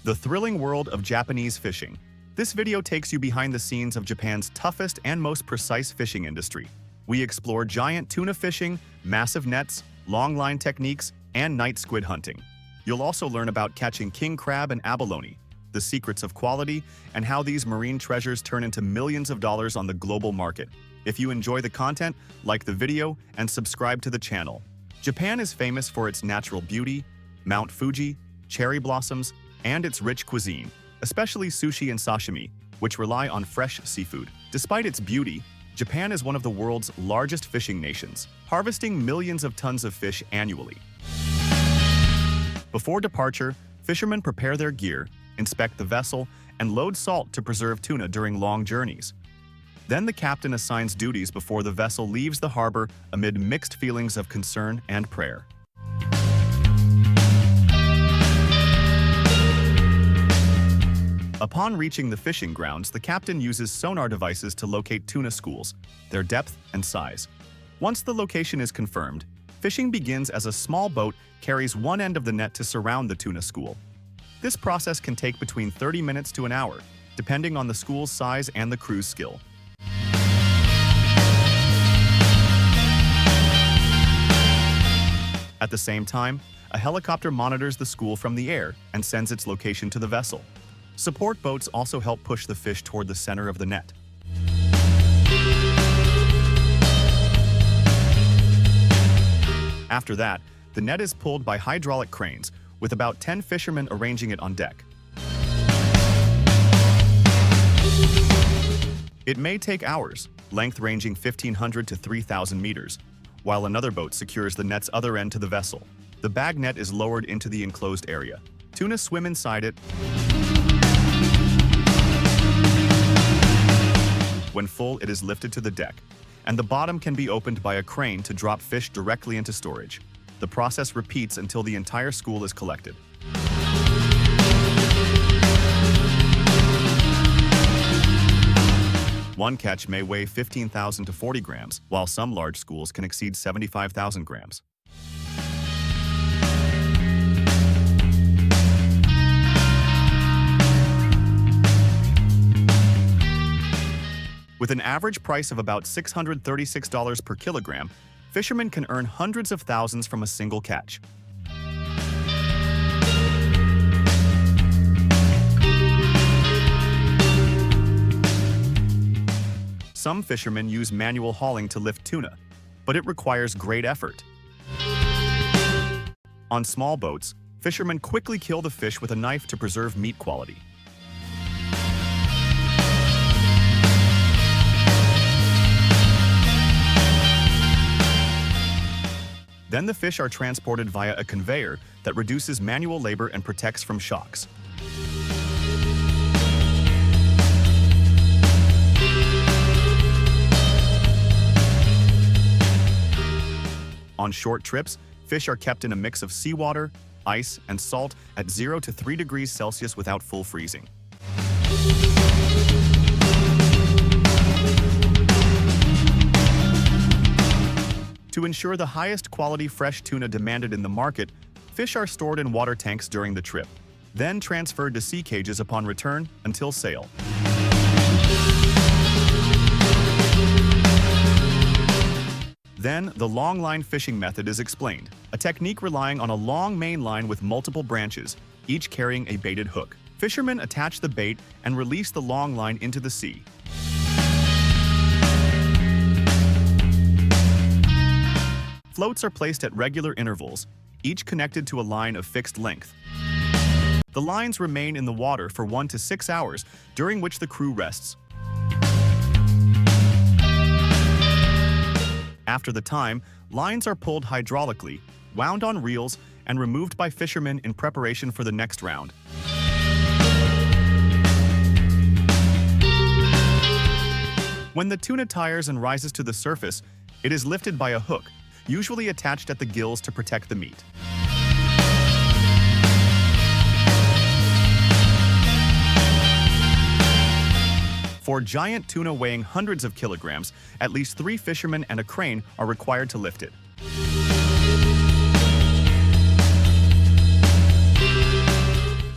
The thrilling world of Japanese fishing. This video takes you behind the scenes of Japan's toughest and most precise fishing industry. We explore giant tuna fishing, massive nets, long line techniques, and night squid hunting. You'll also learn about catching king crab and abalone, the secrets of quality, and how these marine treasures turn into millions of dollars on the global market. If you enjoy the content, like the video and subscribe to the channel. Japan is famous for its natural beauty, Mount Fuji, cherry blossoms, and its rich cuisine, especially sushi and sashimi, which rely on fresh seafood. Despite its beauty, Japan is one of the world's largest fishing nations, harvesting millions of tons of fish annually. Before departure, fishermen prepare their gear, inspect the vessel, and load salt to preserve tuna during long journeys. Then the captain assigns duties before the vessel leaves the harbor amid mixed feelings of concern and prayer. Upon reaching the fishing grounds, the captain uses sonar devices to locate tuna schools, their depth and size. Once the location is confirmed, fishing begins as a small boat carries one end of the net to surround the tuna school. This process can take between 30 minutes to an hour, depending on the school's size and the crew's skill. At the same time, a helicopter monitors the school from the air and sends its location to the vessel. Support boats also help push the fish toward the center of the net. After that, the net is pulled by hydraulic cranes, with about 10 fishermen arranging it on deck. It may take hours, length ranging 1,500 to 3,000 meters, while another boat secures the net's other end to the vessel. The bag net is lowered into the enclosed area. Tuna swim inside it. When full, it is lifted to the deck, and the bottom can be opened by a crane to drop fish directly into storage. The process repeats until the entire school is collected. One catch may weigh 15,000 to 40 grams, while some large schools can exceed 75,000 grams. With an average price of about $636 per kilogram, fishermen can earn hundreds of thousands from a single catch. Some fishermen use manual hauling to lift tuna, but it requires great effort. On small boats, fishermen quickly kill the fish with a knife to preserve meat quality. Then the fish are transported via a conveyor that reduces manual labor and protects from shocks. On short trips, fish are kept in a mix of seawater, ice, and salt at 0 to 3 degrees Celsius without full freezing. To ensure the highest quality fresh tuna demanded in the market, fish are stored in water tanks during the trip, then transferred to sea cages upon return until sale. Then, the long line fishing method is explained, a technique relying on a long main line with multiple branches, each carrying a baited hook. Fishermen attach the bait and release the long line into the sea. Floats are placed at regular intervals, each connected to a line of fixed length. The lines remain in the water for 1 to 6 hours, during which the crew rests. After the time, lines are pulled hydraulically, wound on reels, and removed by fishermen in preparation for the next round. When the tuna tires and rises to the surface, it is lifted by a hook, usually attached at the gills to protect the meat. For giant tuna weighing hundreds of kilograms, at least 3 fishermen and a crane are required to lift it.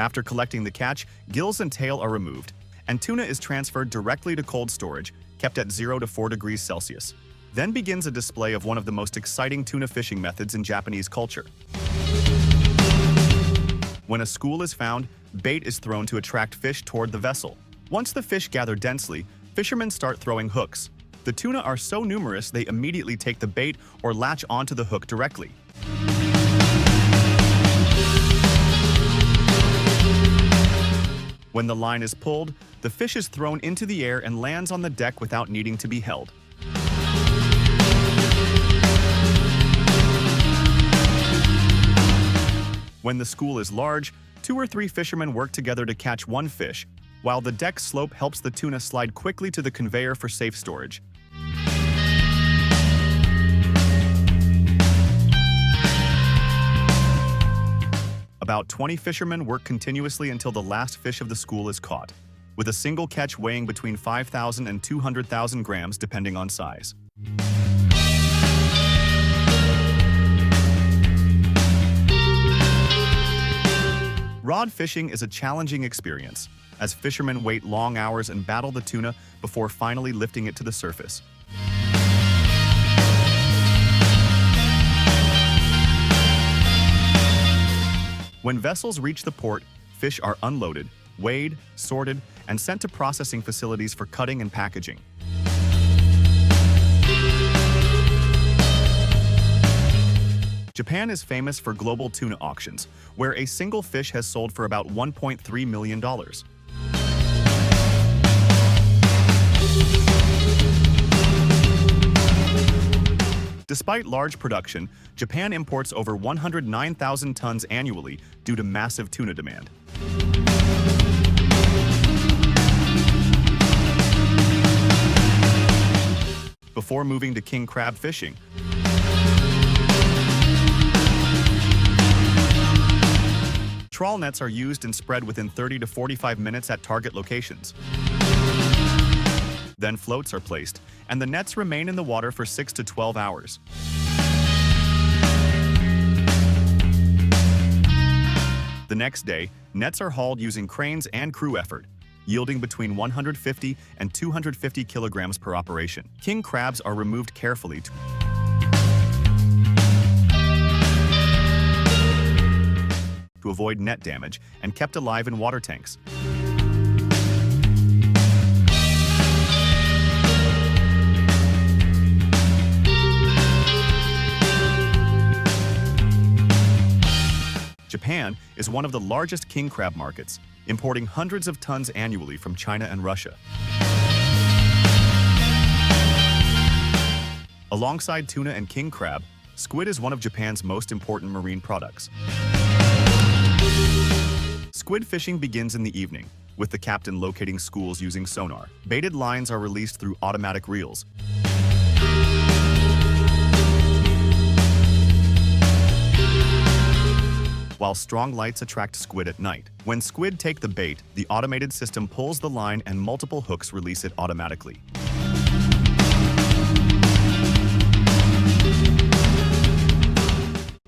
After collecting the catch, gills and tail are removed, and tuna is transferred directly to cold storage, kept at 0 to 4 degrees Celsius. Then begins a display of one of the most exciting tuna fishing methods in Japanese culture. When a school is found, bait is thrown to attract fish toward the vessel. Once the fish gather densely, fishermen start throwing hooks. The tuna are so numerous they immediately take the bait or latch onto the hook directly. When the line is pulled, the fish is thrown into the air and lands on the deck without needing to be held. When the school is large, 2 or 3 fishermen work together to catch one fish, while the deck slope helps the tuna slide quickly to the conveyor for safe storage. About 20 fishermen work continuously until the last fish of the school is caught, with a single catch weighing between 5,000 and 200,000 grams depending on size. Rod fishing is a challenging experience, as fishermen wait long hours and battle the tuna before finally lifting it to the surface. When vessels reach the port, fish are unloaded, weighed, sorted, and sent to processing facilities for cutting and packaging. Japan is famous for global tuna auctions, where a single fish has sold for about $1.3 million. Despite large production, Japan imports over 109,000 tons annually due to massive tuna demand. Before moving to king crab fishing, trawl nets are used and spread within 30 to 45 minutes at target locations. Then floats are placed, and the nets remain in the water for 6 to 12 hours. The next day, nets are hauled using cranes and crew effort, yielding between 150 and 250 kilograms per operation. King crabs are removed carefully to avoid net damage and kept alive in water tanks. Japan is one of the largest king crab markets, importing hundreds of tons annually from China and Russia. Alongside tuna and king crab, squid is one of Japan's most important marine products. Squid fishing begins in the evening, with the captain locating schools using sonar. Baited lines are released through automatic reels. While strong lights attract squid at night. When squid take the bait, the automated system pulls the line and multiple hooks release it automatically.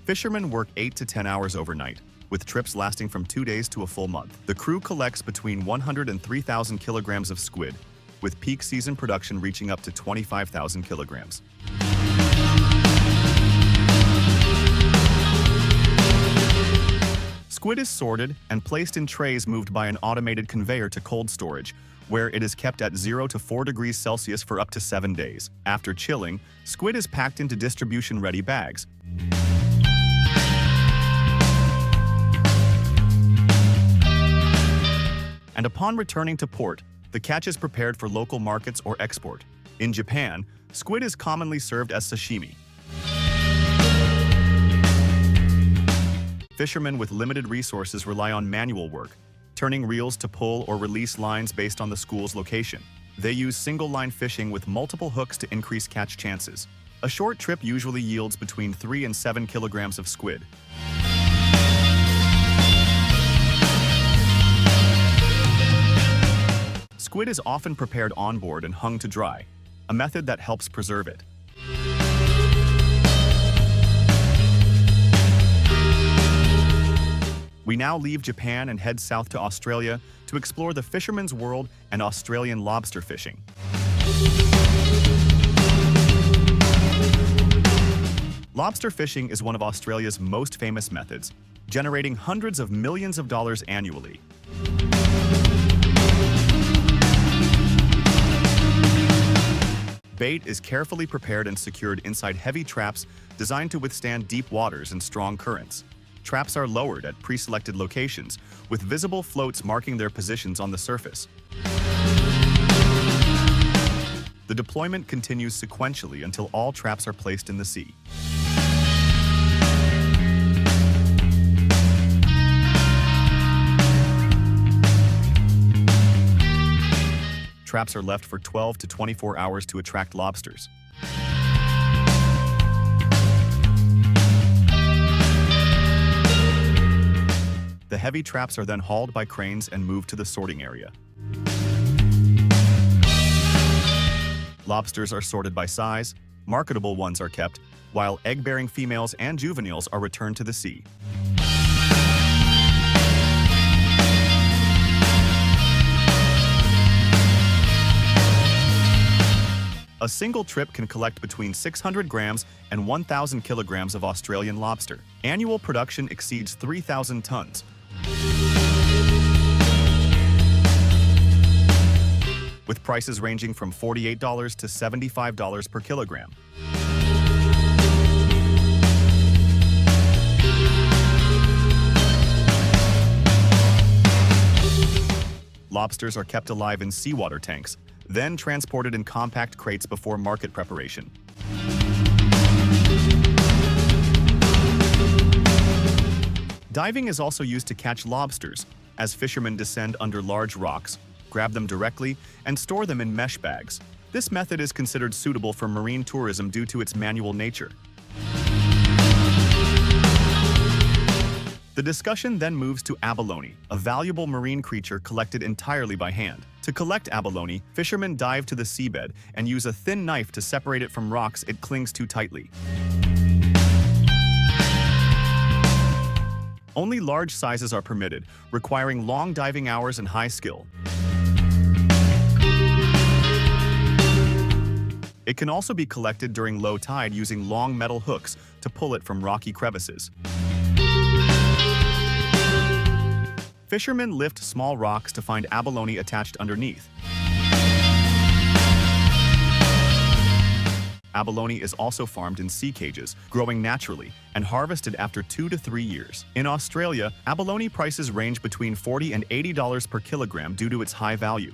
Fishermen work 8 to 10 hours overnight, with trips lasting from 2 days to a full month. The crew collects between 100 and 3,000 kilograms of squid, with peak season production reaching up to 25,000 kilograms. Squid is sorted and placed in trays moved by an automated conveyor to cold storage, where it is kept at 0 to 4 degrees Celsius for up to 7 days. After chilling, squid is packed into distribution-ready bags. And upon returning to port, the catch is prepared for local markets or export. In Japan, squid is commonly served as sashimi. Fishermen with limited resources rely on manual work, turning reels to pull or release lines based on the school's location. They use single-line fishing with multiple hooks to increase catch chances. A short trip usually yields between 3 and 7 kilograms of squid. Squid is often prepared on board and hung to dry, a method that helps preserve it. We now leave Japan and head south to Australia to explore the fisherman's world and Australian lobster fishing. Lobster fishing is one of Australia's most famous methods, generating hundreds of millions of dollars annually. Bait is carefully prepared and secured inside heavy traps designed to withstand deep waters and strong currents. Traps are lowered at pre-selected locations, with visible floats marking their positions on the surface. The deployment continues sequentially until all traps are placed in the sea. Traps are left for 12 to 24 hours to attract lobsters. The heavy traps are then hauled by cranes and moved to the sorting area. Lobsters are sorted by size, marketable ones are kept, while egg-bearing females and juveniles are returned to the sea. A single trip can collect between 600 grams and 1,000 kilograms of Australian lobster. Annual production exceeds 3,000 tons. With prices ranging from $48 to $75 per kilogram. Lobsters are kept alive in seawater tanks, then transported in compact crates before market preparation. Diving is also used to catch lobsters, as fishermen descend under large rocks, grab them directly, and store them in mesh bags. This method is considered suitable for marine tourism due to its manual nature. The discussion then moves to abalone, a valuable marine creature collected entirely by hand. To collect abalone, fishermen dive to the seabed and use a thin knife to separate it from rocks it clings to tightly. Only large sizes are permitted, requiring long diving hours and high skill. It can also be collected during low tide using long metal hooks to pull it from rocky crevices. Fishermen lift small rocks to find abalone attached underneath. Abalone is also farmed in sea cages, growing naturally, and harvested after 2 to 3 years. In Australia, abalone prices range between $40 and $80 per kilogram due to its high value.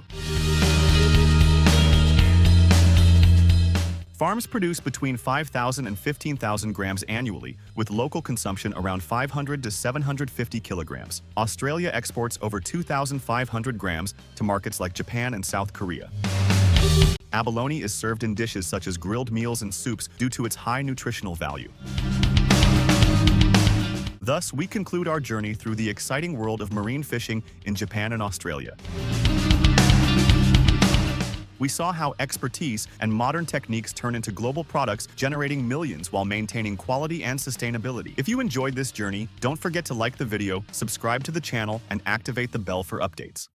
Farms produce between 5,000 and 15,000 grams annually, with local consumption around 500 to 750 kilograms. Australia exports over 2,500 grams to markets like Japan and South Korea. Abalone is served in dishes such as grilled meals and soups due to its high nutritional value. Thus, we conclude our journey through the exciting world of marine fishing in Japan and Australia. We saw how expertise and modern techniques turn into global products, generating millions while maintaining quality and sustainability. If you enjoyed this journey, don't forget to like the video, subscribe to the channel, and activate the bell for updates.